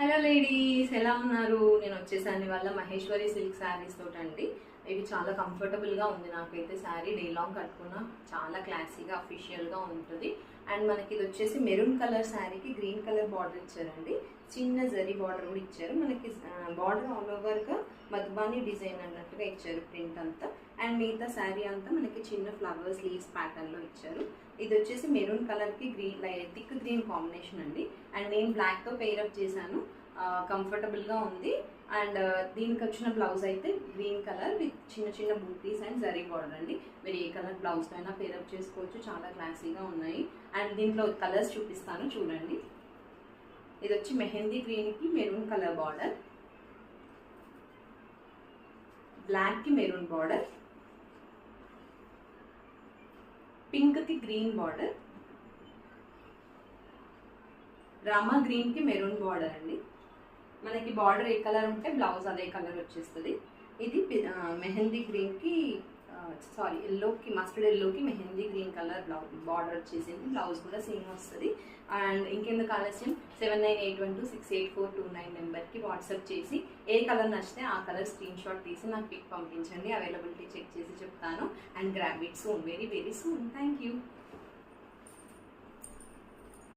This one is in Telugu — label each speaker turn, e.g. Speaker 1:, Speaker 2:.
Speaker 1: హలో లేడీస్, ఎలా ఉన్నారు? నేను వచ్చేసాను ఇవాళ మహేశ్వరి సిల్క్ శారీస్ తోటండి. ఇవి చాలా కంఫర్టబుల్గా ఉంది. నాకైతే శారీ డే లాంగ్ కట్టుకున్నా చాలా క్లాసీగా అఫీషియల్గా ఉంటుంది. అండ్ మనకి ఇది వచ్చేసి మెరూన్ కలర్ శారీకి గ్రీన్ కలర్ బార్డర్ ఇచ్చారండి. చిన్న జరీ బార్డర్ కూడా ఇచ్చారు. మనకి బార్డర్ ఆల్ ఓవర్గా మధుబాని డిజైన్ అన్నట్టుగా ఇచ్చారు ప్రింట్ అంతా. అండ్ మిగతా శారీ అంతా మనకి చిన్న ఫ్లవర్స్ లీవ్స్ ప్యాటర్న్లో ఇచ్చారు. ఇది వచ్చేసి మెరూన్ కలర్కి గ్రీన్ థిక్ గ్రీన్ కాంబినేషన్ అండి. అండ్ నేను బ్లాక్తో పేరప్ చేశాను. కంఫర్టబుల్గా ఉంది. అండ్ దీనికి వచ్చిన బ్లౌజ్ అయితే గ్రీన్ కలర్ విత్ చిన్న చిన్న బూటీస్ అండ్ జరీ బార్డర్ అండి. మీరు ఏ కలర్ బ్లౌజ్ అయినా పేరప్ చేసుకోవచ్చు. చాలా క్లాసీగా ఉన్నాయి. అండ్ దీంట్లో కలర్స్ చూపిస్తాను చూడండి. ఇది వచ్చి మెహందీ గ్రీన్కి మెరూన్ కలర్ బార్డర్, బ్లాక్కి మెరూన్ బార్డర్, పింక్కి గ్రీన్ బార్డర్, రామా గ్రీన్కి మెరూన్ బార్డర్ అండి. మనకి బార్డర్ ఏ కలర్ ఉంటే బ్లౌజ్ అదే కలర్ వచ్చేస్తుంది. ఇది మెహందీ గ్రీన్కి ఎల్లోకి మస్టర్డ్ ఎల్లోకి మెహందీ గ్రీన్ కలర్ బార్డర్ వచ్చేసింది. బ్లౌజ్ కూడా సేమ్ వస్తుంది. అండ్ ఇంకెందుకు ఆలస్యం, 7981268429 నెంబర్కి వాట్సాప్ చేసి ఏ కలర్ నచ్చితే ఆ కలర్ స్క్రీన్ షాట్ తీసి నాకు పిక్ పంపించండి. అవైలబిలిటీ చెక్ చేసి చెప్తాను. And grab it soon, very very soon. Thank you.